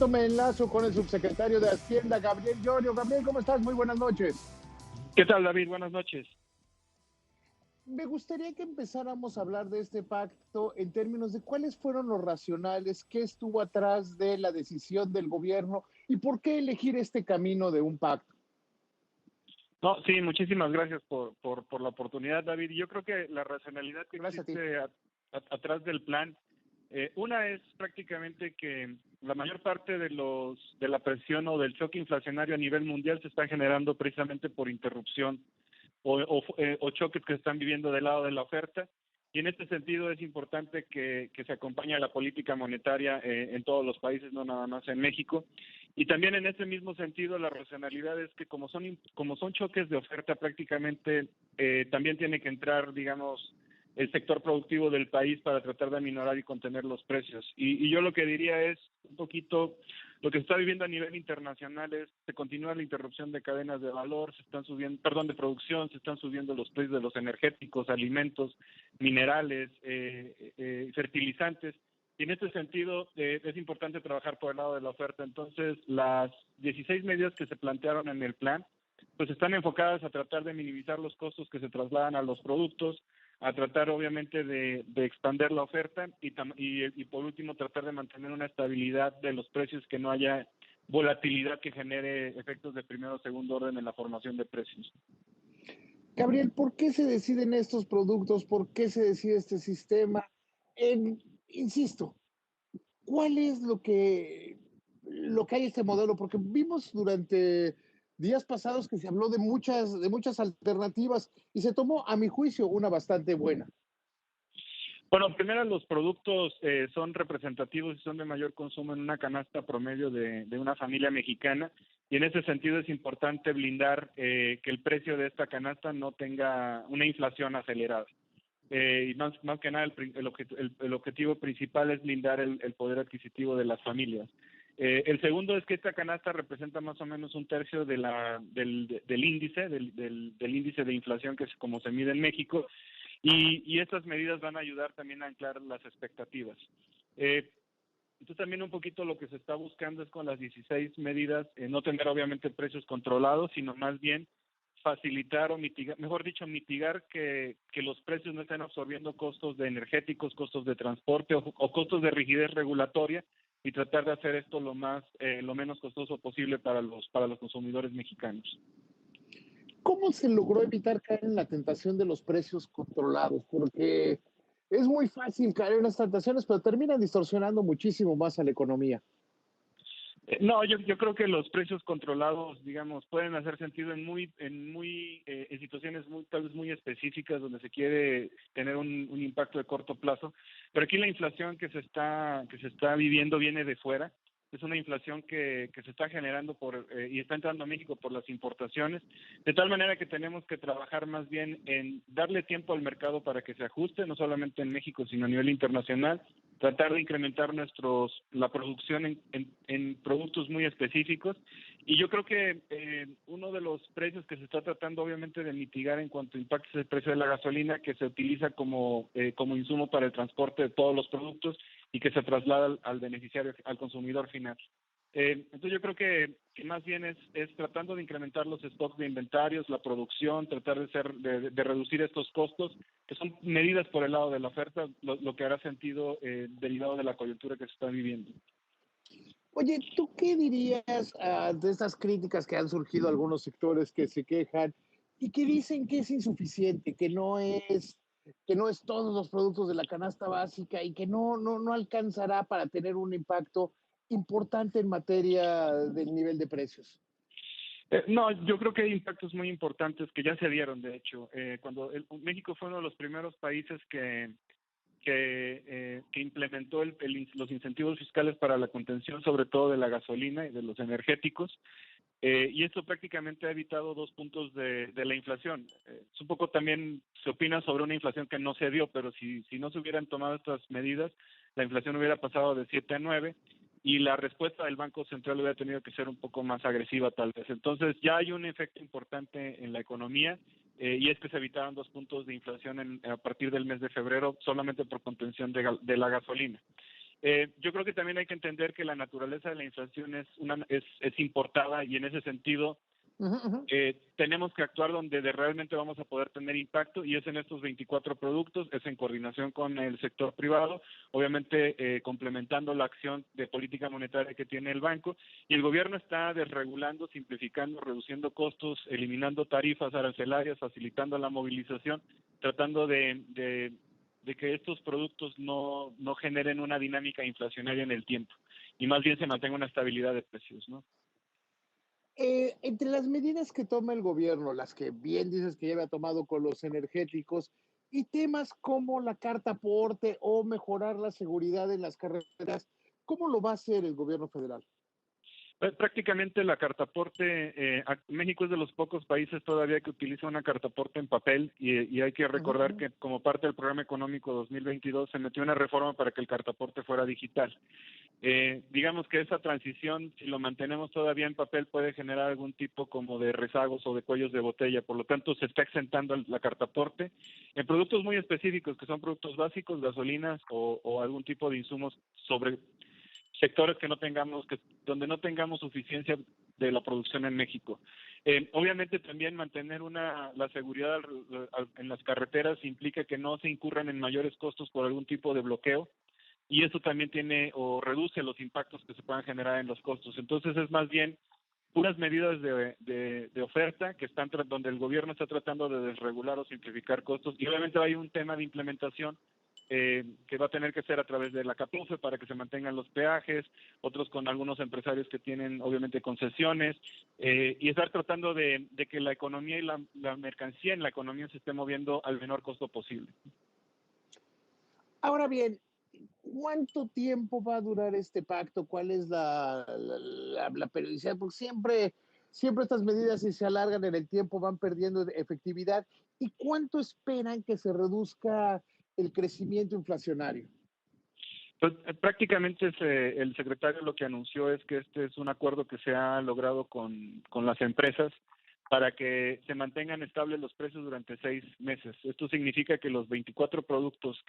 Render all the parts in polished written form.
momento me enlazo con el subsecretario de Hacienda, Gabriel Llorio. Gabriel, ¿cómo estás? Muy buenas noches. ¿Qué tal, David? Buenas noches. Me gustaría que empezáramos a hablar de este pacto en términos de cuáles fueron los racionales, qué estuvo atrás de la decisión del gobierno y por qué elegir este camino de un pacto. No, sí, muchísimas gracias por la oportunidad, David. Yo creo que la racionalidad que Gracias a ti. existe atrás del plan, una es prácticamente que la mayor parte de la presión o del choque inflacionario a nivel mundial se está generando precisamente por interrupción o choques que se están viviendo del lado de la oferta. Y en este sentido es importante que se acompañe a la política monetaria en todos los países, no nada más en México. Y también en ese mismo sentido, la racionalidad es que como son choques de oferta, prácticamente también tiene que entrar, digamos, el sector productivo del país para tratar de aminorar y contener los precios. Y yo lo que diría es un poquito lo que se está viviendo a nivel internacional es se continúa la interrupción de cadenas de valor, se están subiendo, perdón, de producción, se están subiendo los precios de los energéticos, alimentos, minerales, fertilizantes. Y en este sentido es importante trabajar por el lado de la oferta. Entonces, las 16 medidas que se plantearon en el plan, pues están enfocadas a tratar de minimizar los costos que se trasladan a los productos, a tratar obviamente de expandir la oferta y por último tratar de mantener una estabilidad de los precios, que no haya volatilidad que genere efectos de primero o segundo orden en la formación de precios. Gabriel, ¿por qué se deciden estos productos? ¿Por qué se decide este sistema? Insisto, ¿cuál es lo que hay este modelo? Porque vimos durante días pasados que se habló de muchas alternativas y se tomó, a mi juicio, una bastante buena. Bueno, primero los productos son representativos y son de mayor consumo en una canasta promedio de una familia mexicana, y en ese sentido es importante blindar que el precio de esta canasta no tenga una inflación acelerada. Y más que nada el objetivo principal es blindar el poder adquisitivo de las familias. El segundo es que esta canasta representa más o menos un tercio del índice, del índice de inflación que es como se mide en México, y estas medidas van a ayudar también a anclar las expectativas. Entonces también un poquito lo que se está buscando es con las 16 medidas, no tener obviamente precios controlados, sino más bien facilitar o mitigar, mejor dicho, mitigar que los precios no estén absorbiendo costos de energéticos, costos de transporte o costos de rigidez regulatoria, y tratar de hacer esto lo menos costoso posible para los consumidores mexicanos. ¿Cómo se logró evitar caer en la tentación de los precios controlados? Porque es muy fácil caer en las tentaciones, pero terminan distorsionando muchísimo más a la economía. No, yo creo que los precios controlados, digamos, pueden hacer sentido en situaciones tal vez muy específicas donde se quiere tener un impacto de corto plazo, pero aquí la inflación que se está viviendo viene de fuera. Es una inflación que se está generando y está entrando a México por las importaciones, de tal manera que tenemos que trabajar más bien en darle tiempo al mercado para que se ajuste, no solamente en México, sino a nivel internacional, tratar de incrementar la producción en productos muy específicos. Y yo creo que uno de los precios que se está tratando obviamente de mitigar en cuanto a impactos es el precio de la gasolina, que se utiliza como insumo para el transporte de todos los productos y que se traslada al beneficiario, al consumidor final. Entonces yo creo que más bien es tratando de incrementar los stocks de inventarios, la producción, tratar de reducir estos costos, que son medidas por el lado de la oferta, lo que hará sentido derivado de la coyuntura que se está viviendo. Oye, ¿tú qué dirías de estas críticas que han surgido algunos sectores que se quejan y que dicen que es insuficiente, que no es todos los productos de la canasta básica y que no alcanzará para tener un impacto importante en materia del nivel de precios? No, yo creo que hay impactos muy importantes que ya se dieron, de hecho. Cuando México fue uno de los primeros países que implementó los incentivos fiscales para la contención, sobre todo de la gasolina y de los energéticos, y esto prácticamente ha evitado 2 puntos de la inflación. Es un poco también se opina sobre una inflación que no se dio, pero si no se hubieran tomado estas medidas, la inflación hubiera pasado de 7 a 9, y la respuesta del Banco Central hubiera tenido que ser un poco más agresiva tal vez. Entonces ya hay un efecto importante en la economía, y es que se evitaron 2 puntos de inflación a partir del mes de febrero solamente por contención de la gasolina. Yo creo que también hay que entender que la naturaleza de la inflación es importada y en ese sentido Ujú, ujú. tenemos que actuar donde realmente vamos a poder tener impacto y es en estos 24 productos, es en coordinación con el sector privado, obviamente complementando la acción de política monetaria que tiene el banco y el gobierno está desregulando, simplificando, reduciendo costos, eliminando tarifas arancelarias, facilitando la movilización, tratando de que estos productos no generen una dinámica inflacionaria en el tiempo y más bien se mantenga una estabilidad de precios, ¿no? Entre las medidas que toma el gobierno, las que bien dices que ya había tomado con los energéticos, y temas como la carta aporte o mejorar la seguridad en las carreteras, ¿cómo lo va a hacer el gobierno federal? Prácticamente la cartaporte, México es de los pocos países todavía que utiliza una cartaporte en papel y hay que Ujú, recordar ujú. que como parte del programa económico 2022 se metió una reforma para que el cartaporte fuera digital. Digamos que esa transición, si lo mantenemos todavía en papel, puede generar algún tipo como de rezagos o de cuellos de botella. Por lo tanto, se está exentando la cartaporte en productos muy específicos, que son productos básicos, gasolinas o algún tipo de insumos sobre sectores que no tengamos, donde no tengamos suficiencia de la producción en México. Obviamente también mantener la seguridad en las carreteras implica que no se incurran en mayores costos por algún tipo de bloqueo y eso también tiene o reduce los impactos que se puedan generar en los costos. Entonces es más bien puras medidas de oferta que están donde el gobierno está tratando de desregular o simplificar costos y obviamente hay un tema de implementación que va a tener que ser a través de la CAPUFE para que se mantengan los peajes, otros con algunos empresarios que tienen obviamente concesiones, y estar tratando de que la economía y la mercancía en la economía se esté moviendo al menor costo posible. Ahora bien, ¿cuánto tiempo va a durar este pacto? ¿Cuál es la periodicidad? Porque siempre estas medidas, si se alargan en el tiempo, van perdiendo efectividad. ¿Y cuánto esperan que se reduzca el crecimiento inflacionario? Pues, prácticamente el secretario lo que anunció es que este es un acuerdo que se ha logrado con las empresas para que se mantengan estables los precios durante 6 meses. Esto significa que los 24 productos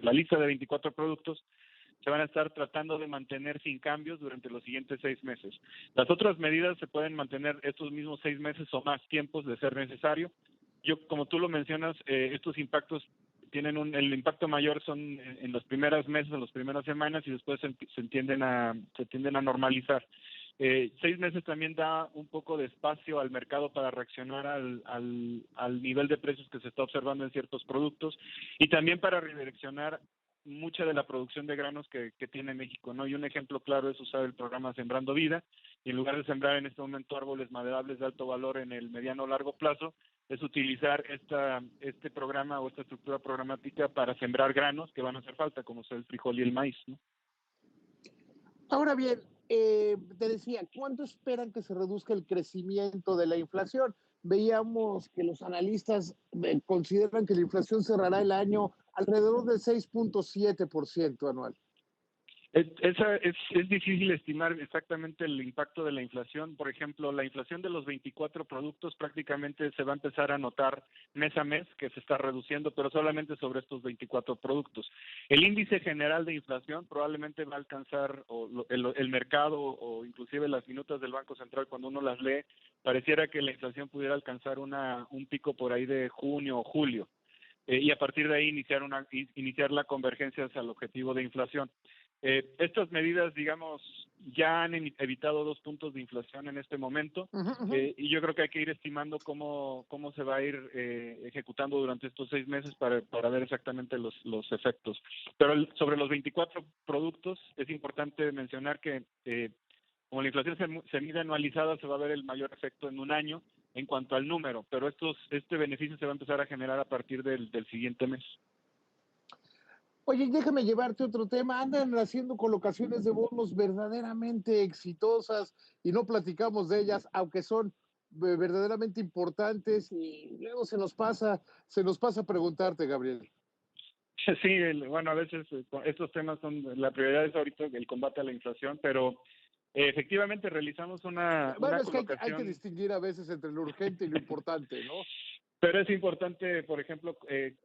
la lista de 24 productos se van a estar tratando de mantener sin cambios durante los siguientes 6 meses. Las otras medidas se pueden mantener estos mismos 6 meses o más tiempos de ser necesario. Como tú lo mencionas, estos impactos el impacto mayor son en los primeros meses, en las primeras semanas y después se tienden a normalizar. 6 meses también da un poco de espacio al mercado para reaccionar al nivel de precios que se está observando en ciertos productos y también para redireccionar mucha de la producción de granos que tiene México, ¿no? Y un ejemplo claro es usar el programa Sembrando Vida, y en lugar de sembrar en este momento árboles maderables de alto valor en el mediano o largo plazo, es utilizar este programa o esta estructura programática para sembrar granos que van a hacer falta, como son el frijol y el maíz, ¿no? Ahora bien, te decía, ¿cuánto esperan que se reduzca el crecimiento de la inflación? Veíamos que los analistas consideran que la inflación cerrará el año alrededor del 6.7% anual. Es difícil estimar exactamente el impacto de la inflación. Por ejemplo, la inflación de los 24 productos prácticamente se va a empezar a notar mes a mes que se está reduciendo, pero solamente sobre estos 24 productos. El índice general de inflación probablemente va a alcanzar, el mercado o inclusive las minutas del Banco Central, cuando uno las lee, pareciera que la inflación pudiera alcanzar un pico por ahí de junio o julio. Y a partir de ahí iniciar la convergencia hacia el objetivo de inflación. Estas medidas, digamos, ya han evitado 2 puntos de inflación en este momento, Uh -huh, uh -huh. y yo creo que hay que ir estimando cómo se va a ir ejecutando durante estos 6 meses para ver exactamente los efectos. Pero sobre los 24 productos, es importante mencionar que como la inflación se mide anualizada, se va a ver el mayor efecto en un año en cuanto al número, pero este beneficio se va a empezar a generar a partir del siguiente mes. Oye, déjame llevarte otro tema. Andan haciendo colocaciones de bonos verdaderamente exitosas y no platicamos de ellas, aunque son verdaderamente importantes y luego se nos pasa preguntarte, Gabriel. Sí, bueno, a veces estos temas la prioridad es ahorita el combate a la inflación, pero efectivamente realizamos una Bueno, es que hay que colocación. distinguir a veces entre lo urgente y lo importante, ¿no? Pero es importante, por ejemplo,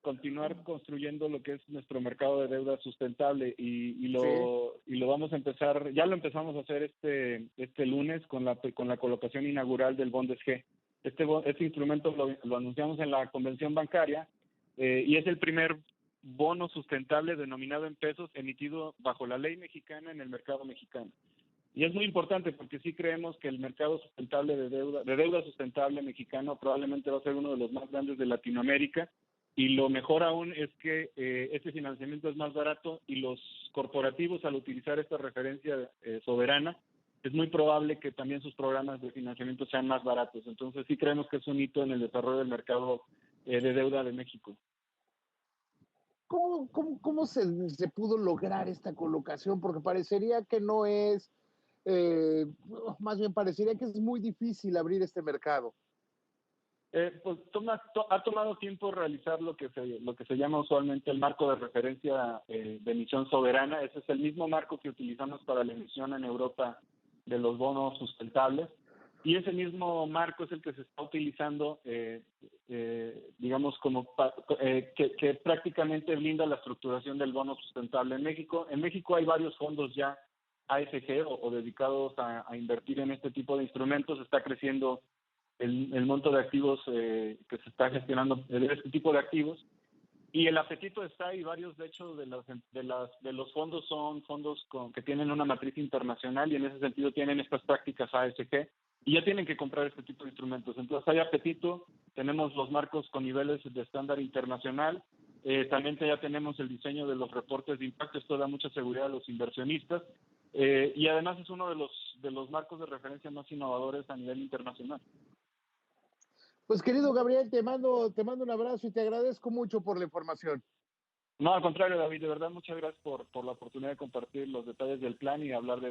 continuar construyendo lo que es nuestro mercado de deuda sustentable Sí. y lo vamos a empezar, ya lo empezamos a hacer este lunes con la colocación inaugural del Bondes G. Este instrumento lo anunciamos en la convención bancaria y es el primer bono sustentable denominado en pesos emitido bajo la ley mexicana en el mercado mexicano. Y es muy importante porque sí creemos que el mercado sustentable de deuda sustentable mexicano probablemente va a ser uno de los más grandes de Latinoamérica. Y lo mejor aún es que este financiamiento es más barato y los corporativos, al utilizar esta referencia soberana, es muy probable que también sus programas de financiamiento sean más baratos. Entonces sí creemos que es un hito en el desarrollo del mercado de deuda de México. ¿Cómo se pudo lograr esta colocación? Porque parecería que no es, eh, más bien parecería que es muy difícil abrir este mercado. Pues ha tomado tiempo realizar lo que se llama usualmente el marco de referencia de emisión soberana. Ese es el mismo marco que utilizamos para la emisión en Europa de los bonos sustentables. Y ese mismo marco es el que se está utilizando, digamos, que prácticamente blinda la estructuración del bono sustentable en México. En México hay varios fondos ya AFG o dedicados a invertir en este tipo de instrumentos. Está creciendo el monto de activos que se está gestionando de este tipo de activos y el apetito está y varios de hecho de los fondos son fondos que tienen una matriz internacional y en ese sentido tienen estas prácticas ASG y ya tienen que comprar este tipo de instrumentos. Entonces hay apetito, tenemos los marcos con niveles de estándar internacional, también ya tenemos el diseño de los reportes de impacto. Esto da mucha seguridad a los inversionistas y además es uno de los marcos de referencia más innovadores a nivel internacional. Pues querido Gabriel, te mando un abrazo y te agradezco mucho por la información. No, al contrario, David, de verdad, muchas gracias por la oportunidad de compartir los detalles del plan y hablar de